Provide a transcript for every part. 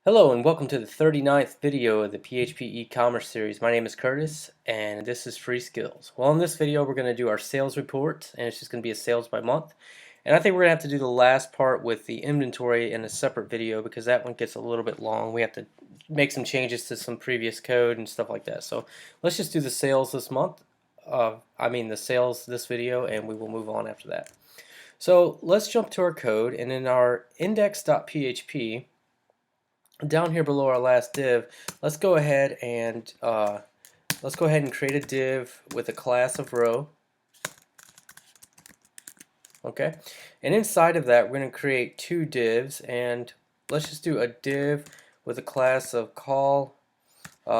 Hello and welcome to the 39th video of the PHP e-commerce series. My name is Curtis and this is Free Skills. Well, in this video we're going to do our sales report, and it's just going to be a sales by month. And I think we're going to have to do the last part with the inventory in a separate video because that one gets a little bit long. We have to make some changes to some previous code and stuff like that. So let's just do the sales this month. The sales this video, and we will move on after that. So let's jump to our code, and in our index.php, down here below our last div, let's go ahead and create a div with a class of row. Okay, and inside of that we're going to create two divs, and let's just do a div with a class of call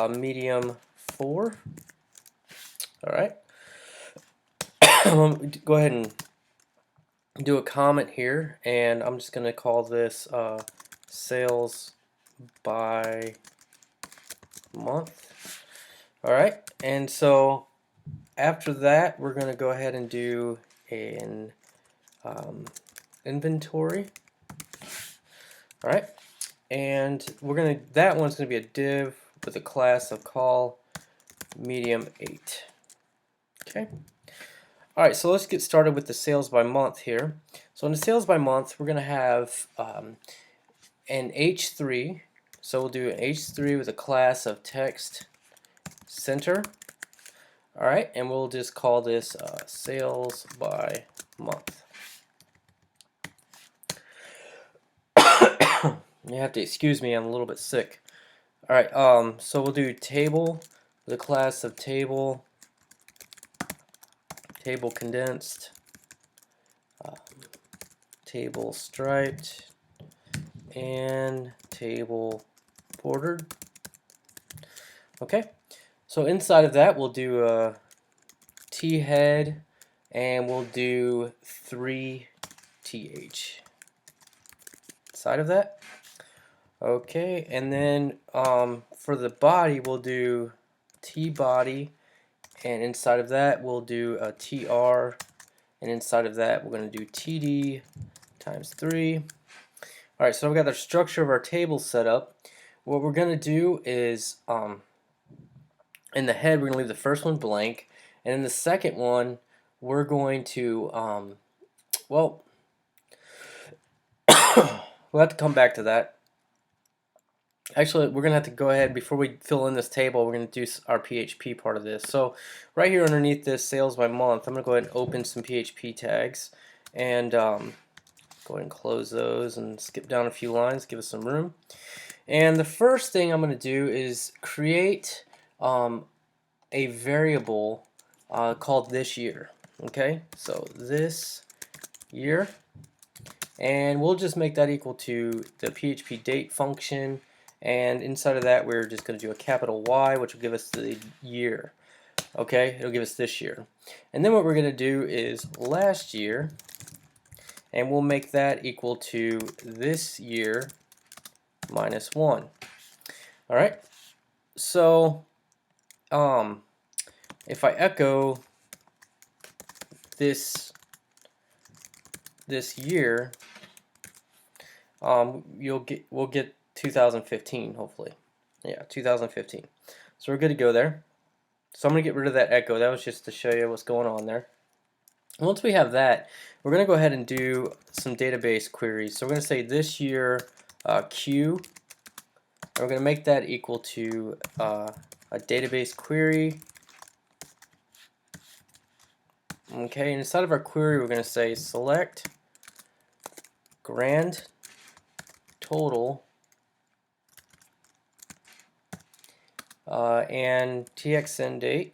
medium 4. All right. Go ahead and do a comment here, and I'm just going to call this sales by month. Alright, and so after that we're going to go ahead and do an inventory. Alright, and that one's going to be a div with a class of call medium 8. Okay. Alright, so let's get started with the sales by month here. So in the sales by month we're going to have an H3. So we'll do an H3 with a class of text center. Alright, and we'll just call this sales by month. You have to excuse me, I'm a little bit sick. Alright, so we'll do table with a class of table condensed, table striped, and table bordered. Okay, so inside of that we'll do a T head, and we'll do 3th inside of that. Okay, and then for the body we'll do T body, and inside of that we'll do a TR, and inside of that we're going to do TD times 3. Alright, so we've got the structure of our table set up. What we're going to do is in the head we're going to leave the first one blank, and in the second one we're going to we'll have to come back to that. Actually, we're going to have to go ahead, before we fill in this table, we're going to do our PHP part of this. So right here underneath this sales by month, I'm going to go ahead and open some PHP tags, and go ahead and close those and skip down a few lines, give us some room. And the first thing I'm going to do is create a variable called this year. Okay, so this year, and we'll just make that equal to the PHP date function, and inside of that we're just going to do a capital Y, which will give us the year. Okay, it'll give us this year. And then what we're going to do is last year, and we'll make that equal to this year minus 1. Alright, so if I echo this year, we'll get 2015, hopefully. Yeah, 2015. So we're good to go there. So I'm going to get rid of that echo. That was just to show you what's going on there. Once we have that, we're going to go ahead and do some database queries. So we're going to say this year Q, and we're going to make that equal to a database query. Okay, and inside of our query we're going to say select grand total and TXN date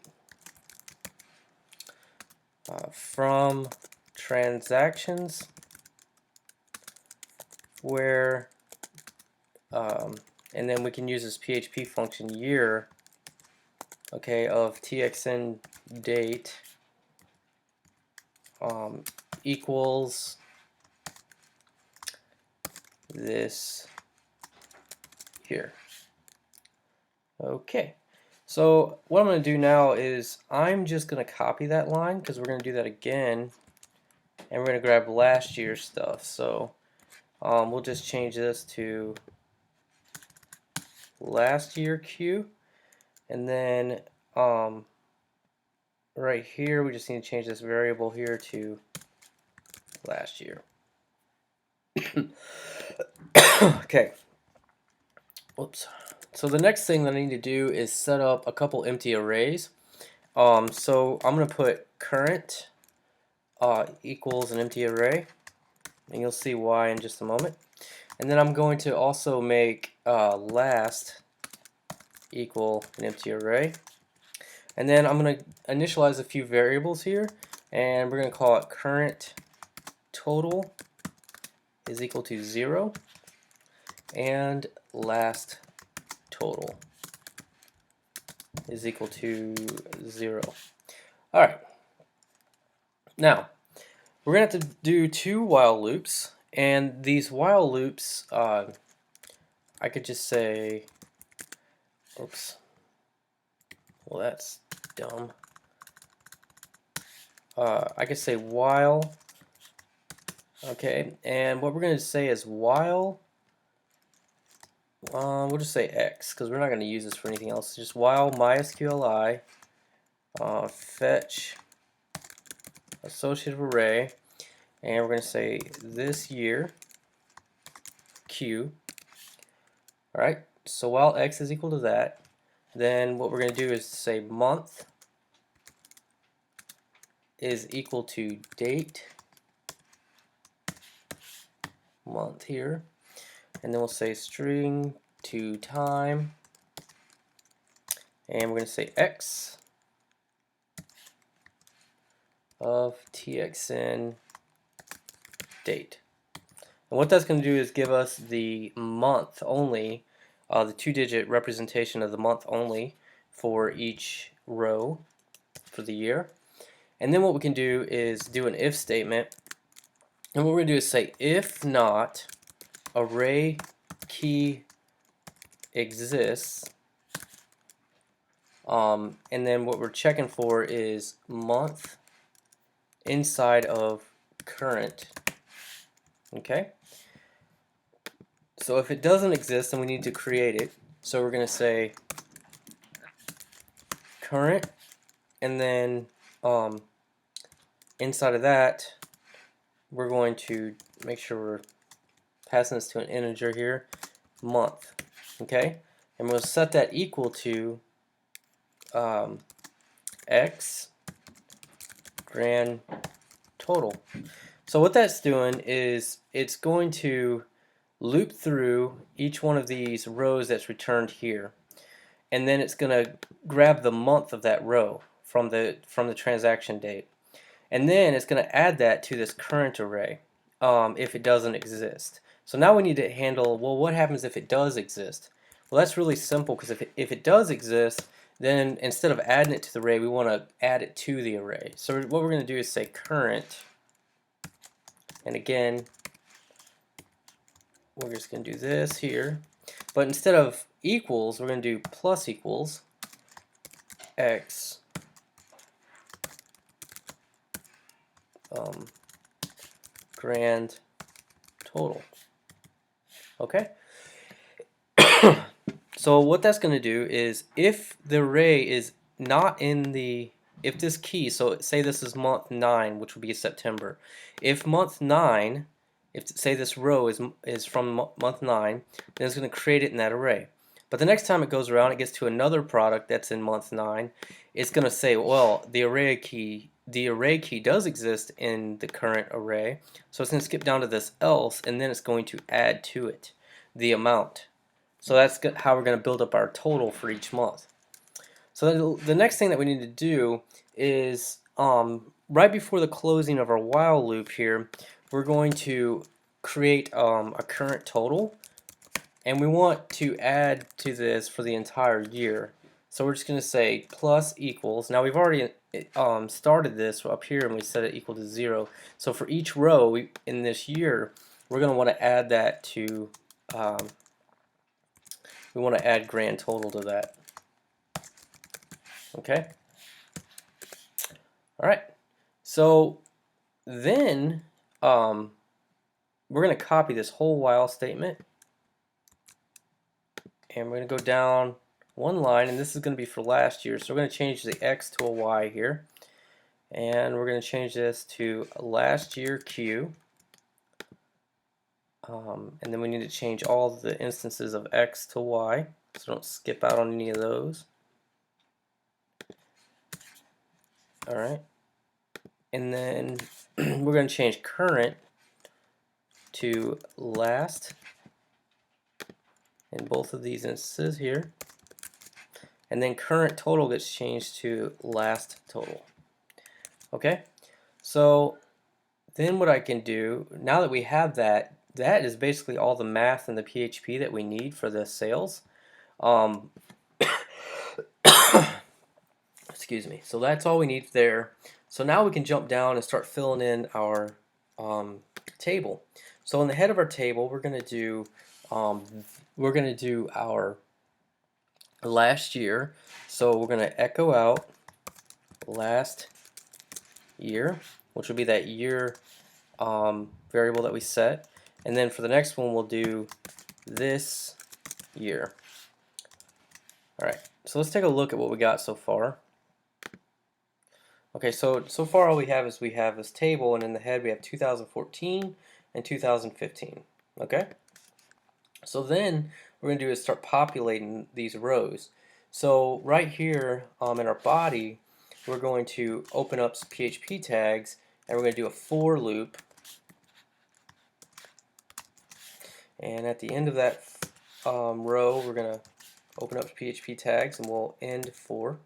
from transactions where and then we can use this PHP function year, okay, of TXN date equals this here. Okay, so what I'm going to do now is I'm just going to copy that line, because we're going to do that again, and we're going to grab last year's stuff. So we'll just change this to last year Q, and then right here we just need to change this variable here to last year. Okay. Whoops. So the next thing that I need to do is set up a couple empty arrays. So I'm going to put current equals an empty array, and you'll see why in just a moment. And then I'm going to also make last equal an empty array. And then I'm going to initialize a few variables here, and we're going to call it current total is equal to 0 and last total is equal to 0. Alright, now we're going to have to do 2 while loops, and these while loops I could just say, oops, well that's dumb. I could say while, okay, and what we're going to say is while, we'll just say X, because we're not going to use this for anything else. Just while MySQLi fetch associative array, and we're going to say this year Q. Alright, so while X is equal to that, then what we're going to do is say month is equal to date month here, and then we'll say string to time, and we're going to say X of txn date. And what that's going to do is give us the month only, the 2-digit representation of the month only for each row for the year. And then what we can do is do an if statement, and what we're going to do is say if not array key exists, and then what we're checking for is month inside of current. Okay, so if it doesn't exist, then we need to create it. So we're going to say current, and then inside of that we're going to make sure we're passing this to an integer here, month. Okay, and we'll set that equal to X grand total. So what that's doing is it's going to loop through each one of these rows that's returned here, and then it's going to grab the month of that row from the transaction date, and then it's going to add that to this current array if it doesn't exist. So now we need to handle, well, what happens if it does exist? Well, that's really simple, because if it does exist, then instead of adding it to the array, we want to add it to the array. So what we're going to do is say current, and again we're just going to do this here, but instead of equals, we're going to do plus equals X grand total. Okay. So what that's going to do is, if the array is not in the, if this key, so say this is month 9, which would be September, if month 9, if say this row is from month 9, then it's going to create it in that array. But the next time it goes around, it gets to another product that's in month 9, it's going to say, well, the array key does exist in the current array, so it's going to skip down to this else, and then it's going to add to it the amount. So that's how we're going to build up our total for each month. So the next thing that we need to do is right before the closing of our while loop here, we're going to create a current total, and we want to add to this for the entire year. So we're just going to say plus equals. Now we've already started this up here, and we set it equal to 0. So for each row in this year, we're going to want to add that to we want to add grand total to that. Okay. All right. So then we're going to copy this whole while statement, and we're going to go down one line, and this is going to be for last year. So we're going to change the X to a Y here, and we're going to change this to last year Q. And then we need to change all the instances of X to Y, so don't skip out on any of those. Alright, and then we're going to change current to last in both of these instances here, and then current total gets changed to last total. Okay, so then what I can do, now that we have that, that is basically all the math and the PHP that we need for the sales. Excuse me. So that's all we need there. So now we can jump down and start filling in our table. So in the head of our table, we're going to do our last year. So we're going to echo out last year, which will be that year variable that we set. And then for the next one, we'll do this year. All right. So let's take a look at what we got so far. Okay, so far all we have is we have this table, and in the head we have 2014 and 2015. Okay, so then what we're going to do is start populating these rows. So right here in our body, we're going to open up some PHP tags, and we're going to do a for loop. And at the end of that row, we're going to open up PHP tags, and we'll end for.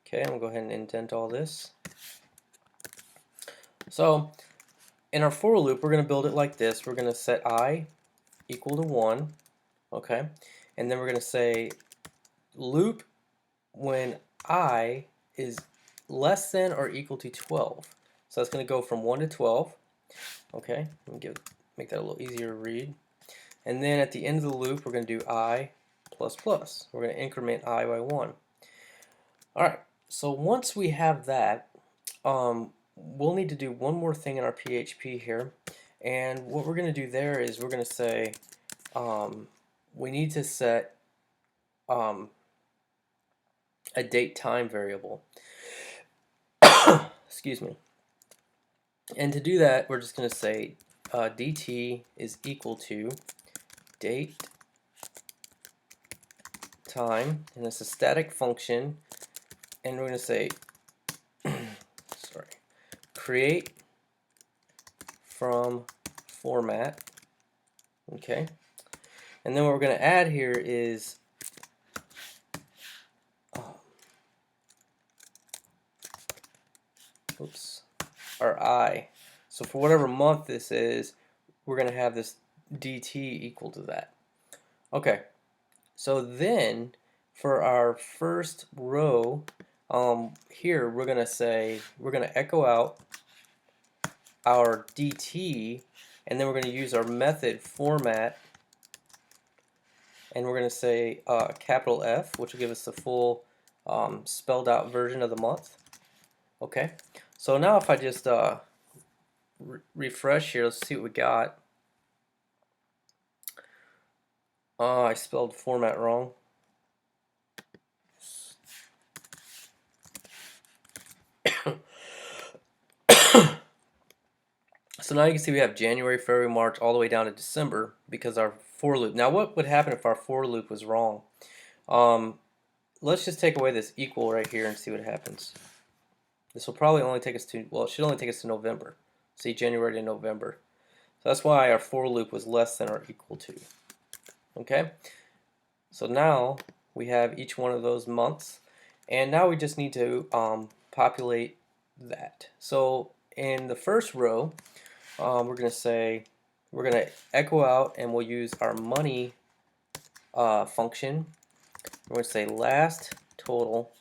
Okay, I'm going to go ahead and indent all this. So in our for loop, we're going to build it like this. We're going to set I equal to 1, okay? And then we're going to say loop when I is less than or equal to 12. So that's going to go from 1 to 12. Okay, let me make that a little easier to read. And then at the end of the loop, we're going to do I plus plus. We're going to increment I by 1. All right, so once we have that, we'll need to do one more thing in our PHP here. And what we're going to do there is we're going to say we need to set a date time variable. Excuse me. And to do that, we're just going to say dt is equal to date time, and it's a static function, and we're going to say sorry, create from format. Okay, and then what we're going to add here is our I. So for whatever month this is, we're going to have this dt equal to that. Okay, so then for our first row here, we're going to echo out our dt, and then we're going to use our method format, and we're going to say capital F, which will give us the full spelled out version of the month. Okay, so now if I just refresh here, let's see what we got. I spelled format wrong. So now you can see we have January, February, March, all the way down to December because our for loop. Now what would happen if our for loop was wrong? Let's just take away this equal right here and see what happens. This will probably only take us to, well, it should only take us to November. See, January to November. So that's why our for loop was less than or equal to. Okay? So now we have each one of those months, and now we just need to populate that. So in the first row, we're going to echo out, and we'll use our money function. We're going to say last total.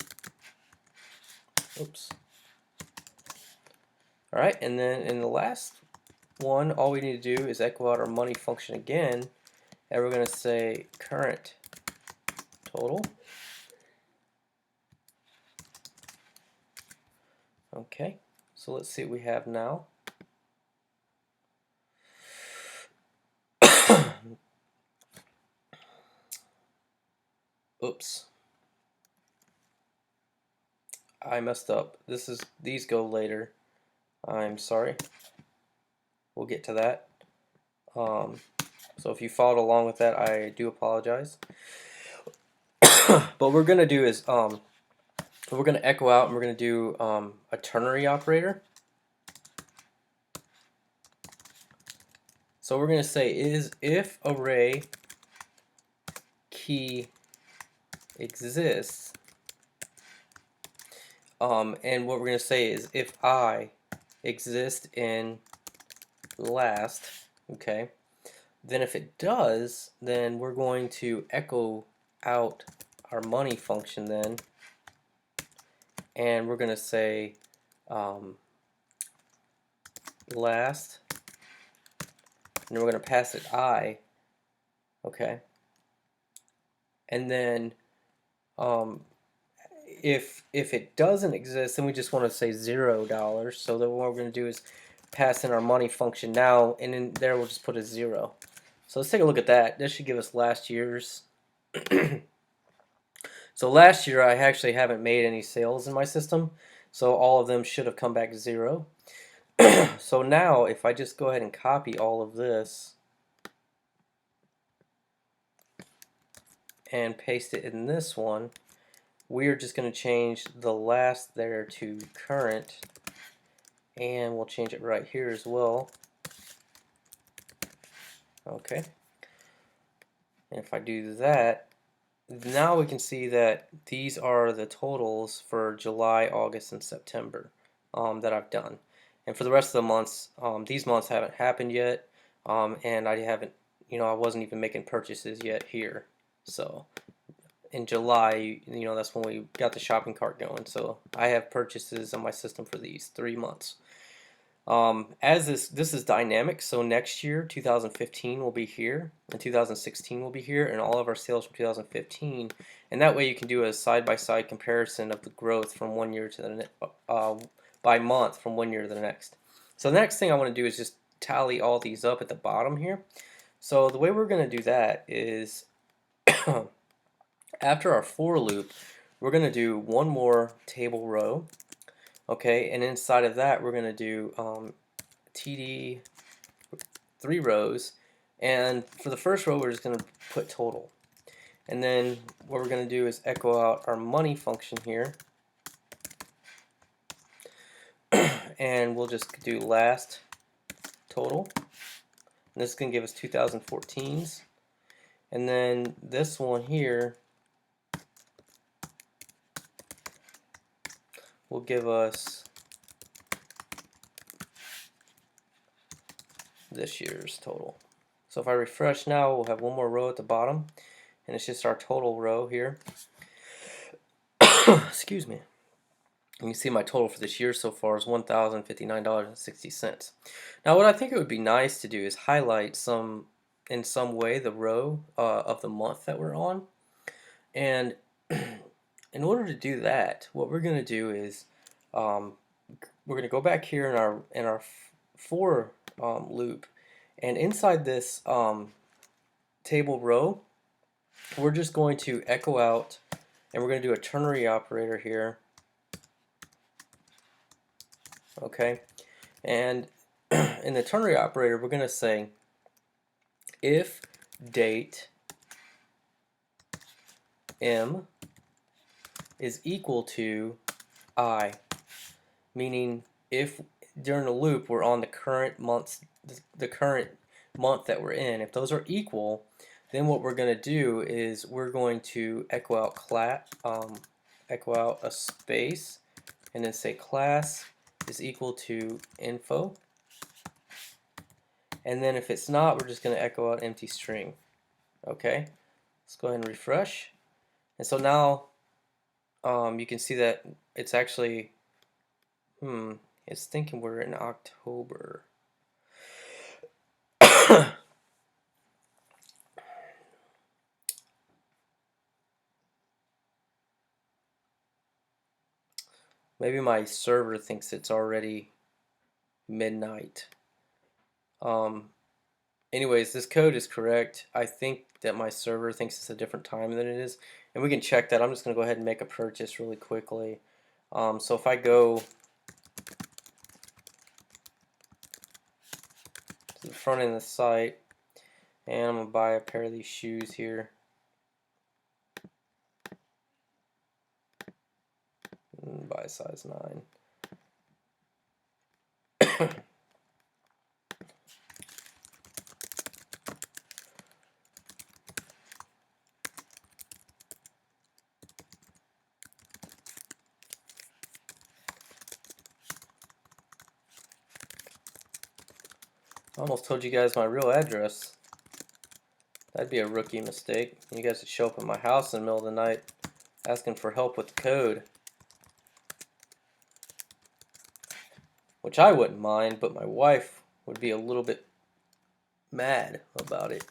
Oops. All right, and then in the last one, all we need to do is echo out our money function again, and we're going to say current total. Okay, so let's see what we have now. Oops, I messed up. These go later. I'm sorry. We'll get to that. So if you followed along with that, I do apologize. But what we're gonna do is we're gonna echo out, and we're gonna do a ternary operator. So we're gonna say is if array key exists, and what we're gonna say is if I exist in last, okay, then if it does, then we're going to echo out our money function then, and we're gonna say last, and we're gonna pass it I, okay, and then if it doesn't exist, then we just want to say $0. So then what we're going to do is pass in our money function now, and in there we'll just put a 0. So let's take a look at that. This should give us last year's. So last year I actually haven't made any sales in my system, so all of them should have come back 0. So now if I just go ahead and copy all of this and paste it in this one, we are just going to change the last there to current, and we'll change it right here as well. Okay, and if I do that, now we can see that these are the totals for July, August, and September that I've done. And for the rest of the months, these months haven't happened yet, and I haven't, I wasn't even making purchases yet here. So in July, that's when we got the shopping cart going. So I have purchases on my system for these 3 months. As this is dynamic, so next year 2015 will be here, and 2016 will be here, and all of our sales from 2015, and that way you can do a side-by-side comparison of the growth from one year to the by month from one year to the next. So the next thing I want to do is just tally all these up at the bottom here. So the way we're going to do that is after our for loop, we're going to do one more table row. Okay, and inside of that we're going to do TD 3 rows, and for the first row we're just going to put total, and then what we're going to do is echo out our money function here, and we'll just do last total, and this is going to give us 2014's, and then this one here will give us this year's total. So if I refresh now, we'll have one more row at the bottom, and it's just our total row here. Excuse me. You can see my total for this year so far is $1,059.60. Now what I think it would be nice to do is highlight in some way the row of the month that we're on, and in order to do that, what we're going to do is we're going to go back here in our for loop, and inside this table row, we're just going to echo out, and we're going to do a ternary operator here. Okay, and in the ternary operator, we're going to say if date m is equal to I, meaning if during the loop we're on the current month that we're in. If those are equal, then what we're going to do is we're going to echo out a space, and then say class is equal to info, and then if it's not, we're just going to echo out empty string. Okay, let's go ahead and refresh, and so now you can see that it's actually it's thinking we're in October. Maybe my server thinks it's already midnight. anyways, this code is correct. I think that my server thinks it's a different time than it is, and we can check that. I'm just going to go ahead and make a purchase really quickly. So if I go to the front end of the site, and I'm going to buy a pair of these shoes here. And buy a size 9. I almost told you guys my real address. That'd be a rookie mistake. You guys would show up at my house in the middle of the night asking for help with the code. Which I wouldn't mind, but my wife would be a little bit mad about it.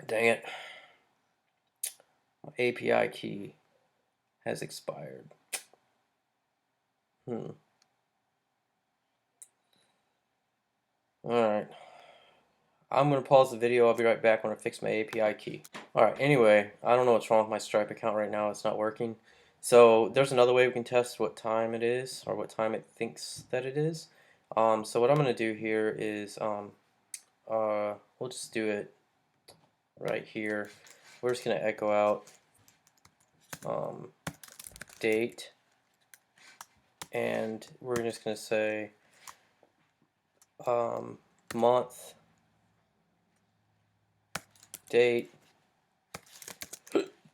Dang it. My API key has expired. Alright. I'm going to pause the video. I'll be right back when I fix my API key. Alright, anyway, I don't know what's wrong with my Stripe account right now. It's not working. So there's another way we can test what time it is, or what time it thinks that it is. So what I'm going to do here is, we'll just do it right here. We're just going to echo out date, and we're just going to say month, date,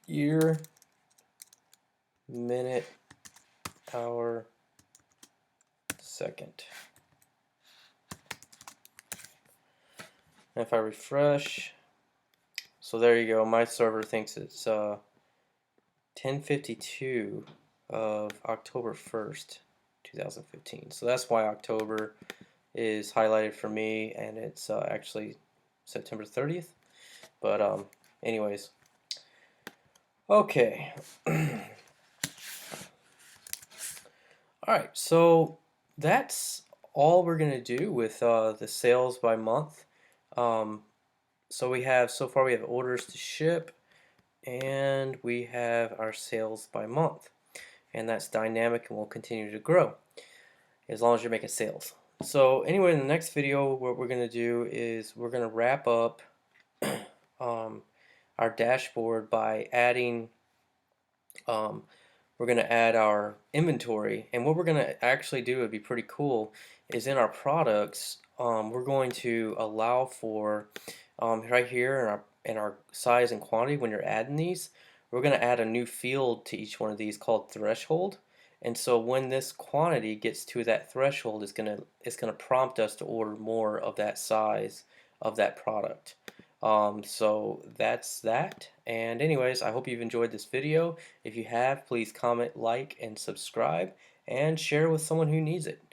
year, minute, hour, second. And if I refresh, so there you go, my server thinks it's 10:52 of October 1st, 2015. So that's why October is highlighted for me, and it's actually September 30th. But anyways, okay. Alright, so that's all we're going to do with the sales by month. So we have, so far we have orders to ship, and we have our sales by month. And that's dynamic and will continue to grow as long as you're making sales. So anyway, in the next video, what we're going to do is we're going to wrap up our dashboard by adding, we're going to add our inventory. And what we're going to actually do, would be pretty cool, is in our products, we're going to allow for, right here in our size and quantity, when you're adding these, we're going to add a new field to each one of these called threshold. And so when this quantity gets to that threshold, it's gonna prompt us to order more of that size of that product. So that's that. And anyways, I hope you've enjoyed this video. If you have, please comment, like, and subscribe, and share with someone who needs it.